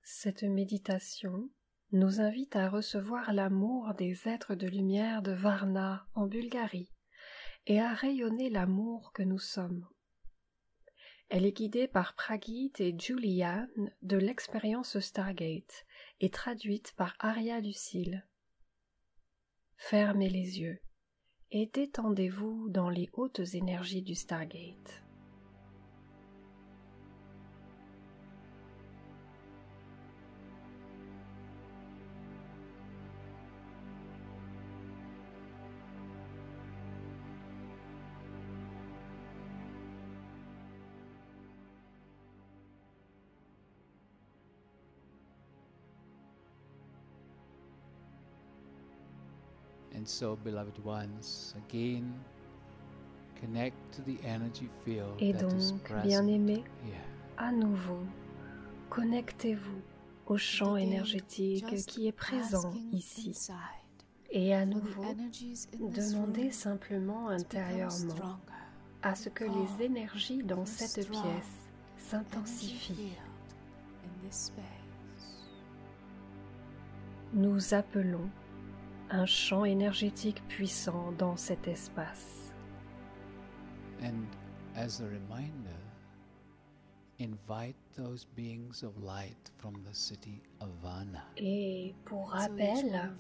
Cette méditation nous invite à recevoir l'amour des êtres de lumière de Varna en Bulgarie et à rayonner l'amour que nous sommes. Elle est guidée par Pragit et Julianne de l'expérience Stargate et traduite par Aria Lucille. Fermez les yeux et détendez-vous dans les hautes énergies du Stargate. And so, beloved ones, again, connect to the energy field Et that is donc, present bien-aimés, here. à nouveau, connectez-vous au champ énergétique qui est présent ici. Et à nouveau, demandez simplement intérieurement à ce que les énergies dans cette pièce s'intensifient. Nous appelons un champ énergétique puissant dans cet espace. And as a reminder, invite those beings of light from the city of Varna. Et pour rappel,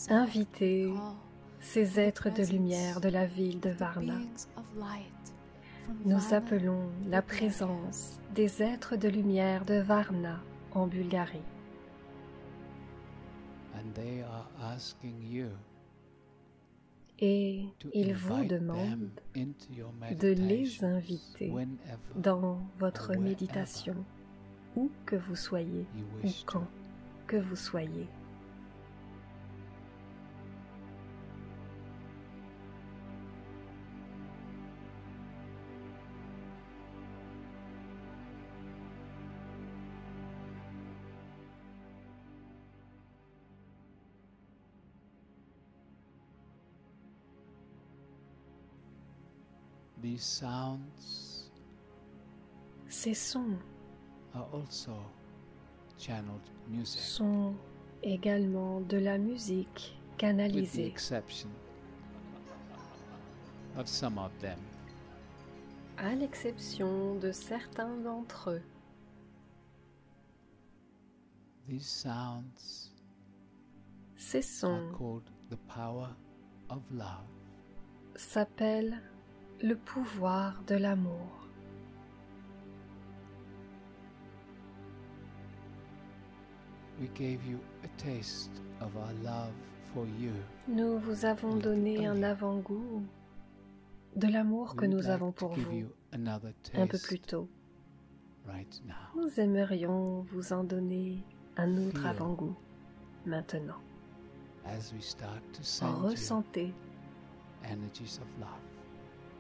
invitez ces êtres de lumière de la ville de Varna. Nous appelons la présence des êtres de lumière de Varna en Bulgarie. And they are asking you Et to ils vous invite demandent them into your de les meditations inviter whenever dans votre or méditation, où que vous soyez, you ou wish to. quand que vous soyez. These sounds Ces sons are also channeled music, sont également de la musique with the canalisée, exception of some of them. à l'exception de certains d'entre eux. These sounds Ces are sons called the power of love. s'appellent le pouvoir de l'amour. We gave you a taste of our love for you. Nous vous avons donné un avant-goût de l'amour que We would nous like avons to pour give vous you another un peu plus taste tôt. right now. Nous aimerions vous en donner un autre Feel. avant-goût maintenant. As we start to send Ressentez you energies of love.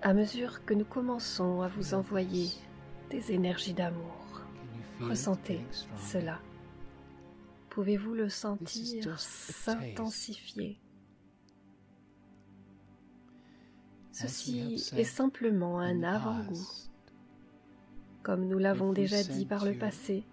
à mesure que nous commençons à vous envoyer des énergies d'amour. Can you feel it Ressentez getting stronger? cela. Pouvez-vous le This is sentir just a taste. s'intensifier? As we have Ceci said est simplement in un the avant-goût. past, Comme nous l'avons if we déjà dit sent par le you passé,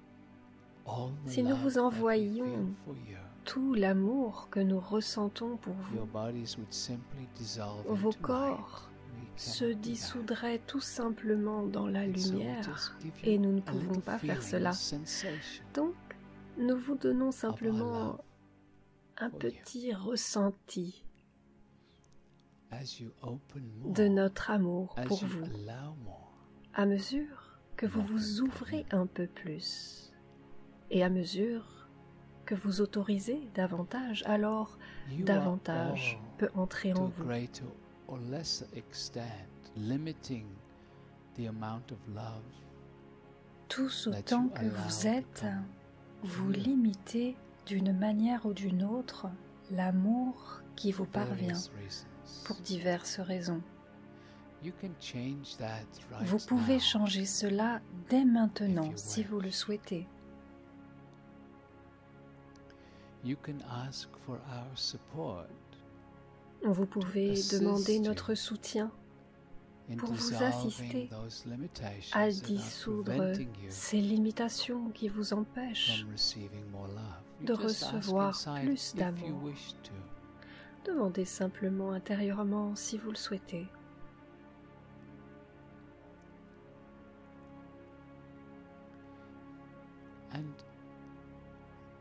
all the si nous love vous that we envoyions feel for you, tout l'amour que nous ressentons pour your vous, bodies would simply dissolve vos into corps light. We se cannot do that. dissoudraient tout simplement dans la And so we lumière just give et you nous ne a pouvons little pas faire feeling, cela. a sensation Donc, nous vous donnons of our simplement love un for you. petit ressenti As you open more, de notre amour as pour you vous, allow more, à mesure que vous vous ouvrez un peu plus et à mesure que vous autorisez davantage, alors you davantage are peut entrer all, en to a vous. greater or lesser extent, limiting the amount of love Tous that autant you que allow vous to êtes, come vous from you. limitez d'une manière ou d'une autre l'amour qui vous parvient Various reasons. pour diverses raisons. You can change that right Vous pouvez now. changer cela dès maintenant If you si vous le wish. souhaitez. You can ask for our support Vous pouvez assist demander you notre soutien in pour vous dissolving assister those limitations à that are dissoudre preventing you ces limitations qui vous empêchent from receiving more love. You de just ask recevoir inside plus if you d'amour. wish to. Demandez simplement intérieurement si vous le souhaitez. And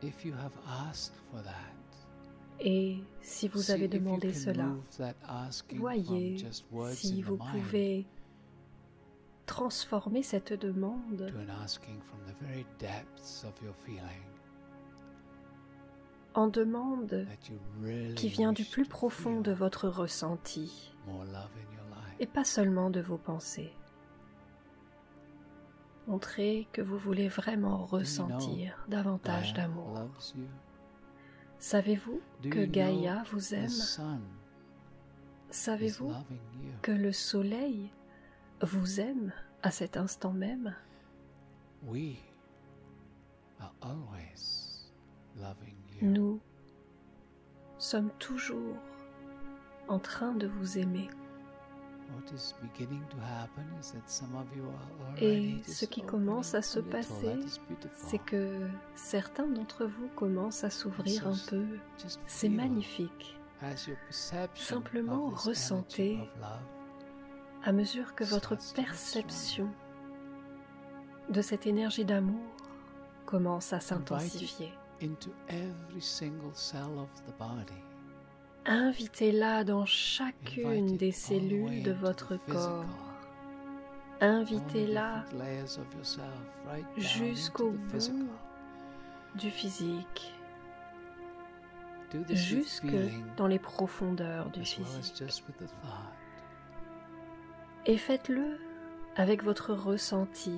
if you have asked for that, Et si vous see avez if you demandé can cela, move that asking voyez from just words si in the vous mind pouvez transformer cette demande to an asking from the very depths of your feeling en demande that you really qui vient du wish plus to profond de feel votre ressenti more love in your life. et pas seulement de vos pensées. Montrez que vous voulez vraiment ressentir davantage Gaia d'amour. loves you. Savez-vous Do que you know Gaïa vous the aime? sun is Savez-vous loving you? que le soleil vous aime à cet instant même? We are always loving you. Nous sommes toujours en train de vous aimer. What is beginning to happen is that some of you are Et already ce just qui commence à se opening a little. passer, That is beautiful. c'est que certains d'entre vous commencent à s'ouvrir un peu. Just C'est feel magnifique. as your perception Simplement of this ressentez energy of love à mesure que votre starts to get perception de cette énergie d'amour commence à s'intensifier. into every single cell of the body. Invitez-la dans chacune Invite des it all the way cellules de into votre the physical. corps. All the Invitez-la different layers of yourself, right down jusqu'au into the physical. bout du physique, Do this with jusque feeling dans les profondeurs du as well as physique. just with the thought. Et faites-le avec votre ressenti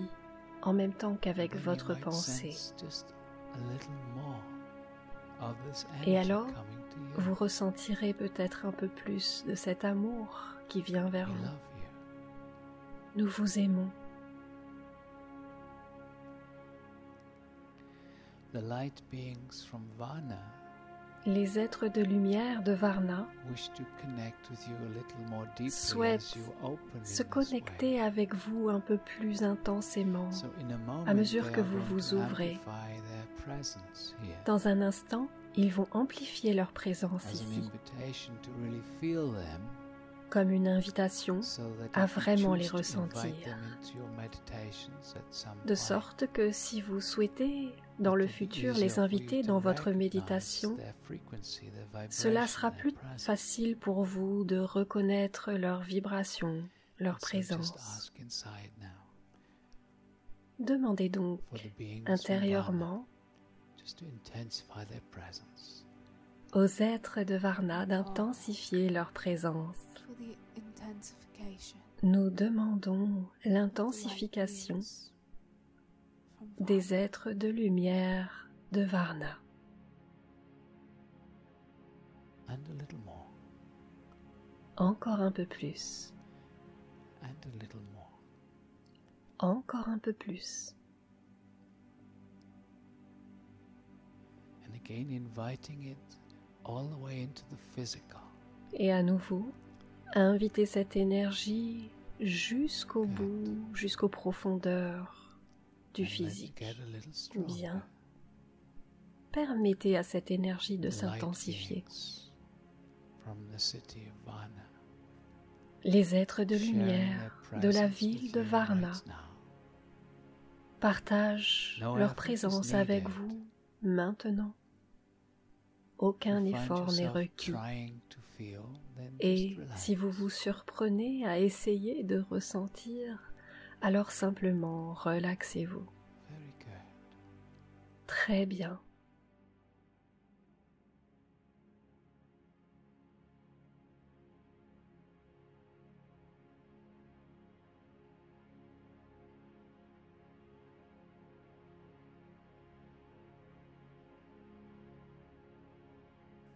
en même temps qu'avec Then you votre might pensée. sense just a little more of this Et energy alors, coming to you. vous ressentirez peut-être un peu plus de cet amour qui vient vers We vous. love you. Nous vous aimons. The light beings from Varna Les êtres de lumière de Varna wish to connect with you a little more deeply souhaitent as you open se in this connecter way. avec vous un peu plus intensément. So in a moment, à mesure they que are vous going vous to ouvrez. amplify their presence here Dans un instant, ils vont amplifier leur présence as an ici, invitation to really feel them, comme une invitation, so that à if you vraiment les choose to ressentir. invite them into your meditations at some de point, sorte que si vous souhaitez, dans it le will be futur, easier les for you inviter to dans votre recognize méditation, their frequency, their cela vibration, sera their plus presence. facile pour vous de reconnaître leur vibration, leur So just présence. ask inside now Demandez donc for the beings from Varna, intérieurement just to intensify their presence. aux êtres de Varna d'intensifier leur présence. for the intensification Nous demandons l'intensification from des êtres de lumière de Varna. And a little more, Encore un peu plus, and a little more. encore un peu plus. And again inviting it all the way into the physical. Et à nouveau, invitez cette énergie jusqu'au Good. bout, jusqu'aux profondeurs du And let you physique. get a little stronger. Bien. Permettez à cette énergie de The light s'intensifier. beings from the city of Varna, Les êtres de sharing lumière their de la presence ville with de you Varna right now. partagent No leur effort is présence avec needed. vous maintenant. Aucun You find effort n'est yourself requis. trying to feel, then Et just relax. si vous vous surprenez à essayer de ressentir, alors simplement relaxez-vous. Very good. Très bien.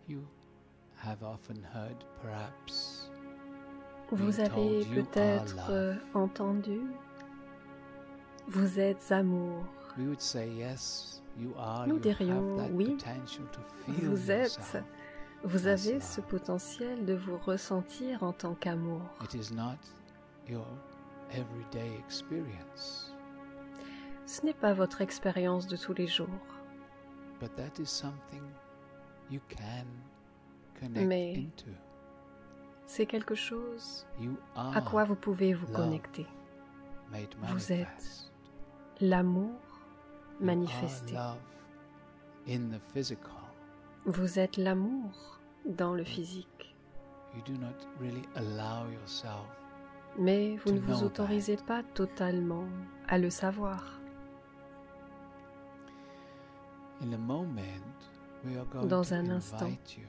You have often heard, perhaps, Vous being avez told you peut-être are love. entendu, vous êtes amour. we would say yes, you are. Nous You dirions, have that oui, potential to feel Vous êtes, yourself. vous as avez love. ce potentiel de vous ressentir en tant qu'amour. It is not your everyday experience, Ce n'est pas votre expérience de tous les jours, but that is something you can connect Mais into. c'est quelque chose You à are quoi vous pouvez vous love connecter. made Vous êtes manifest. L'amour You manifesté. are love in the physical. Vous êtes l'amour dans le physique. You do not really allow yourself. Mais vous To ne vous know autorisez that. pas totalement à le savoir. In a moment, we are going Dans to un instant, invite you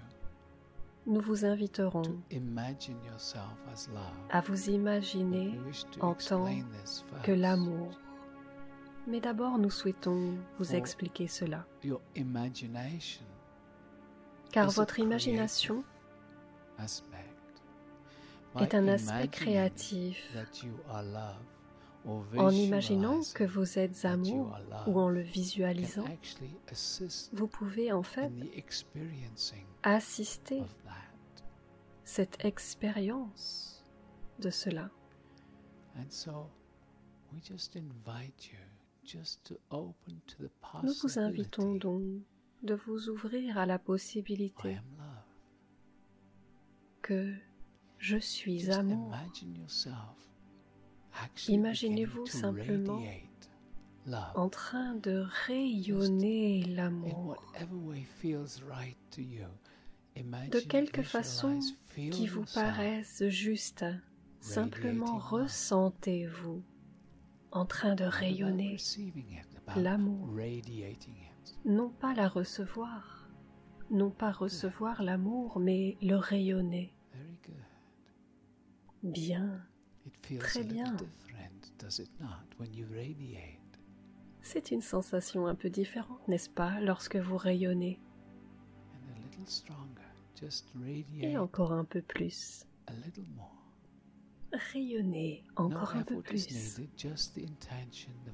nous vous inviterons to imagine yourself as love. à vous imaginer We wish to en tant explain this first. que l'amour. Mais d'abord, nous souhaitons vous For expliquer cela. Your imagination Car is a votre imagination aspect. est By un aspect imagining créatif. that you are love, or En imaginant visualizing que vous êtes that you amour are love, ou en le can visualisant, actually assist vous pouvez en fait in the experiencing assister of that. cette expérience de cela. And so we just invite you just to open to the Nous vous invitons possibility. donc de vous ouvrir à la I possibilité am love. que je suis Just amour. imagine yourself actually Imaginez-vous beginning to simplement radiate love en train de rayonner in l'amour, whatever way feels right to you. Imagine, de quelque façon visualize, feel qui vous yourself paraisse juste. Simplement radiating love. ressentez-vous en train de Not about rayonner receiving it, about l'amour. radiating it. Non pas la recevoir, non pas recevoir l'amour, mais le rayonner. Very good. Bien, It feels Très a little bien. different, does it not, when you radiate? c'est une sensation un peu différente, n'est-ce pas, lorsque vous rayonnez. And a little stronger. Just Et radiate encore un peu plus. a little more. Rayonnez encore No un peu effort is plus. needed, just the intention, the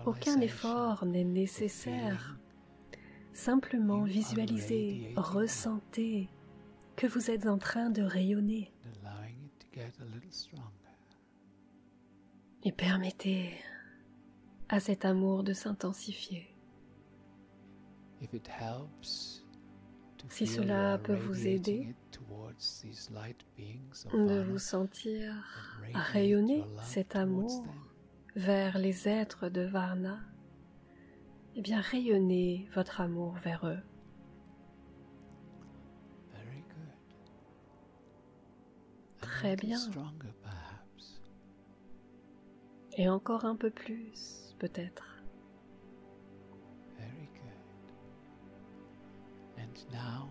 Aucun visualization, effort n'est the nécessaire. feeling. Simplement You are visualisez, radiating ressentez que vous êtes en train de rayonner. and allowing it to get a little stronger. Et permettez à cet amour de s'intensifier. If it helps to Si feel cela you are peut vous radiating aider it towards these light beings of de Varna, vous sentir then à radiate rayonner your love cet towards amour them. vers les êtres de Varna, eh bien rayonnez votre amour vers eux. Very good. And a Très little bien. stronger, perhaps. Et encore un peu plus, peut-être. Very good. And now,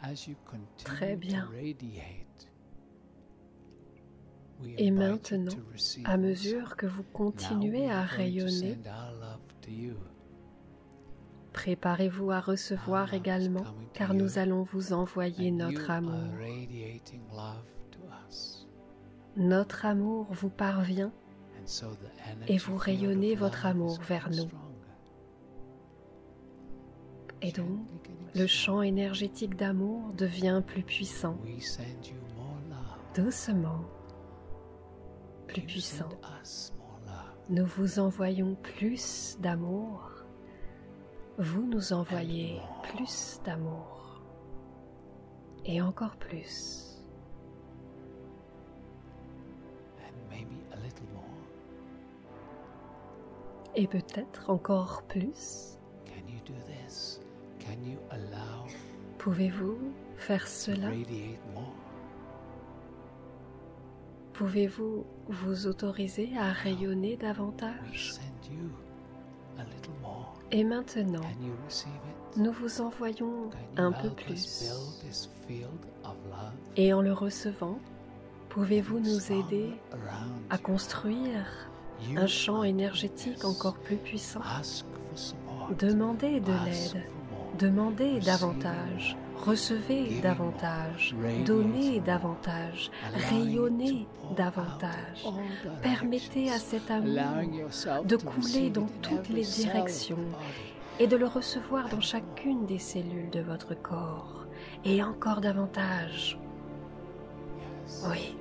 as you Très continue bien. to radiate, we Et invite you maintenant, to receive à also. mesure que vous Now continuez we à are going to rayonner, send our love to you. préparez-vous à recevoir également, car nous allons vous envoyer And notre you amour. are radiating love to us. Notre amour vous parvient And so the et energy vous field rayonnez of votre love amour is vers getting nous. stronger, Et donc, gently getting le stronger. champ énergétique d'amour devient plus puissant, We send you more love. doucement, plus You puissant. send us more love. Nous vous envoyons plus d'amour. Vous nous envoyez plus d'amour. Et encore plus. And maybe a little more. Et peut-être encore plus. Can you do this? Can you allow Pouvez-vous faire to cela? radiate more? Pouvez-vous vous autoriser à rayonner We davantage? send you a little more. Et maintenant, Can you receive it? nous vous envoyons Can you un peu help us plus. build this field of love? Et en le recevant, pouvez-vous Getting nous stronger aider around à you? construire You un champ are doing énergétique this. encore plus puissant? Ask for support. Demandez de Ask l'aide, for more. demandez Receive davantage, more. recevez Giving davantage, more. Radiating donnez more. davantage, Allowing it rayonnez to pour out davantage. in all Permettez à directions. cet Allowing amour yourself de to couler receive dans it in toutes every les cell of the directions body. et de le recevoir dans chacune des cellules de votre corps. Et encore davantage. Yes. Oui,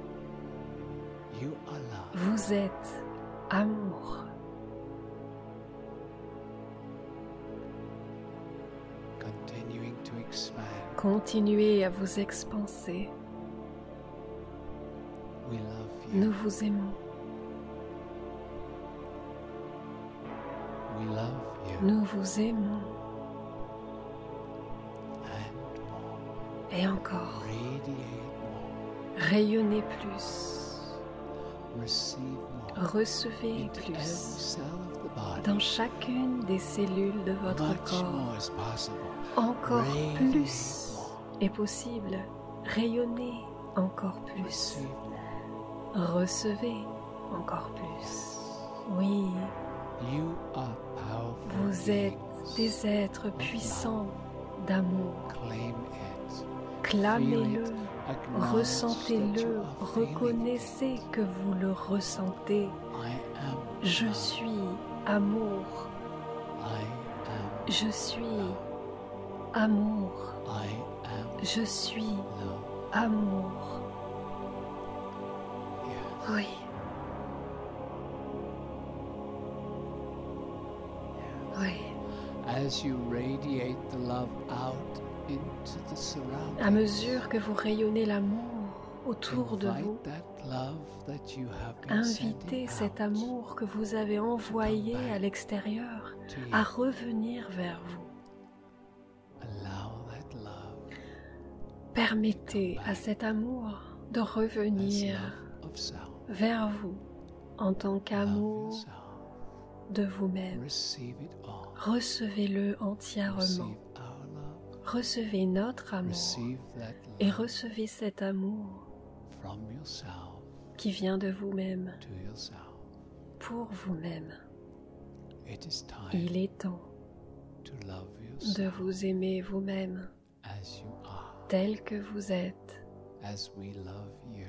You are love. Vous êtes amour. Continuing to expand. Continuez à vous expanser. We love you. Nous vous aimons. We love you. Nous vous aimons. And more. Et encore. Radiate more. Rayonnez plus. Receive more. Recevez Into every plus. cell of the body. Dans chacune des cellules de votre Much corps. more is possible. Encore Radiate plus more. est possible. Rayonnez encore plus. Receive more. Recevez encore plus. Oui, You are powerful vous êtes beings. des êtres puissants d'amour. Claim it. Clamez-le, Feel it. Acknowledge that ressentez-le, you are feeling it. reconnaissez que vous le ressentez. I am Je love. suis amour. I am Je suis amour. I am Je suis love. amour. Yes. Oui, oui. As you radiate the love out into the surroundings, À mesure que vous rayonnez l'amour autour de vous, invite that love that you have been invitez sending cet out amour que vous avez envoyé à l'extérieur to you. à revenir vers vous. Allow that love Permettez à cet amour de as revenir love of self. vers vous en tant Love qu'amour yourself. de vous-même. Receive it all. Recevez-le entièrement. Receive our love. Recevez notre amour Receive that et love recevez cet amour from yourself qui vient de vous-même to yourself. pour vous-même. It is time Il est temps to love de yourself vous aimer vous-même as you are, tel que vous êtes, as we love you,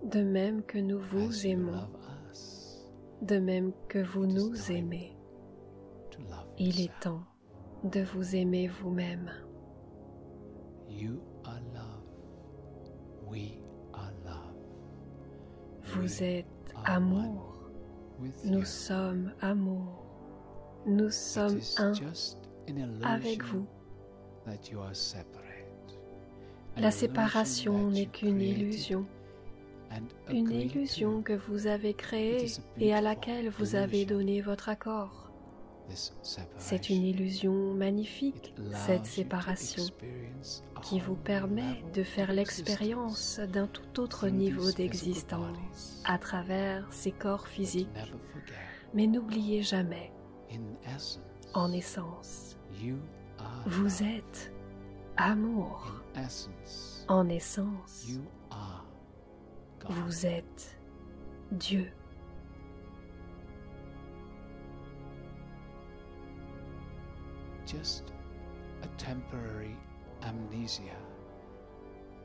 de même que nous as vous you aimons, love us, de même que vous It is nous time aimez. to love Il est yourself. temps de vous aimer vous-même. You are love. We are love. Vous We êtes are amour. with Nous you. sommes amour. Nous It sommes is un just an avec illusion vous. that you are separate. An La illusion séparation that n'est you qu'une created illusion. and Une agreed illusion to. que vous avez créée It is a et à beautiful laquelle vous avez illusion. donné votre accord. This C'est une separation. illusion magnifique, It allows cette you to séparation, experience a qui vous whole permet level de faire of l'expérience d'un tout autre through niveau these physical d'existence bodies. à travers ces corps But physiques. never forget, Mais n'oubliez jamais, in essence, en essence, you are vous love. êtes amour. In essence, En essence, you are God. vous êtes Dieu. Just a temporary amnesia,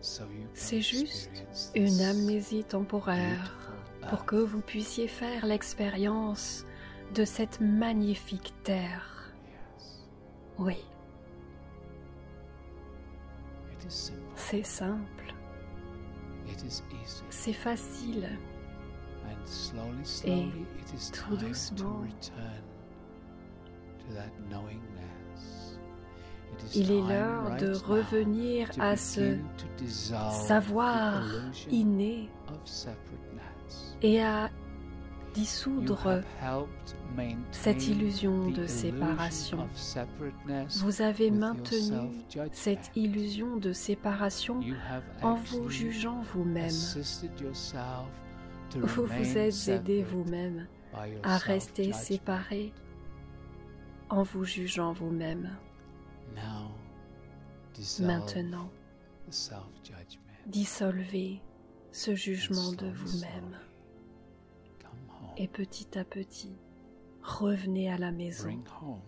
so you can C'est juste experience une this amnésie temporaire beautiful pour que earth. vous puissiez faire l'expérience de cette magnifique terre. Yes. Oui, It is simple. c'est simple, It is easy. c'est facile. And slowly, it is tout time to doucement, return to that knowingness. It is il est time l'heure right de now revenir to à ce begin to dissolve savoir the illusion inné of separateness. et à You dissoudre have helped maintain cette illusion the de illusion séparation. of separateness Vous avez with your maintenu self-judgment. cette illusion de séparation You have en vous actually jugeant vous-même. assisted yourself to Vous remain vous êtes aidé separate vous-même by your à rester self-judgment. séparé en vous jugeant vous-même. Now, dissolve Maintenant, the self-judgment. dissolvez ce And jugement de slowly, vous-même slowly, come home. et petit à petit, revenez à la maison. Bring home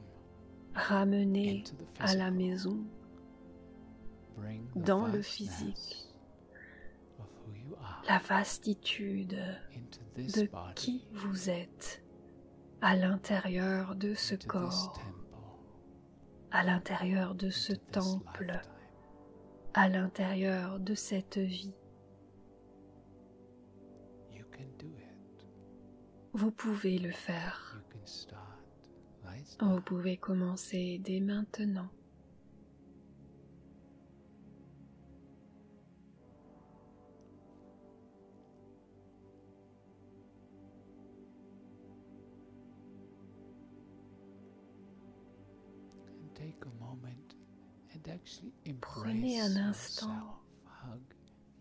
Ramenez into the à la physical. maison, Bring the dans le vastness physique, of who you are la vastitude into this de body, qui vous êtes à l'intérieur de ce into this corps, temple, à l'intérieur de ce into this temple, lifetime. à l'intérieur de cette vie. You can do it. vous pouvez le faire. You can start right now. Vous pouvez commencer dès maintenant. And take a moment and actually Prenez embrace un instant yourself. Hug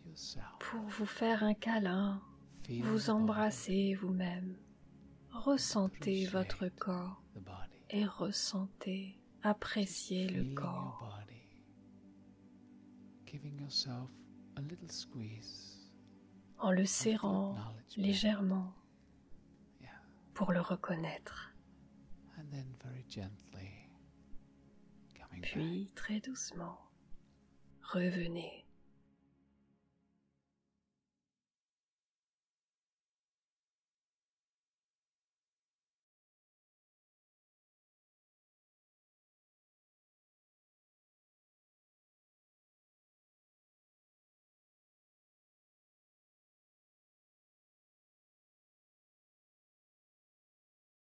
yourself. pour vous faire un câlin, Feel vous the body, embrasser vous-même. Ressentez votre Appreciate corps the body. et ressentez, appréciez le Feeling your corps. body. Giving yourself a little squeeze. En le serrant Acknowledgement. légèrement Yeah. pour le reconnaître. And then very gently coming back. Puis très doucement, revenez.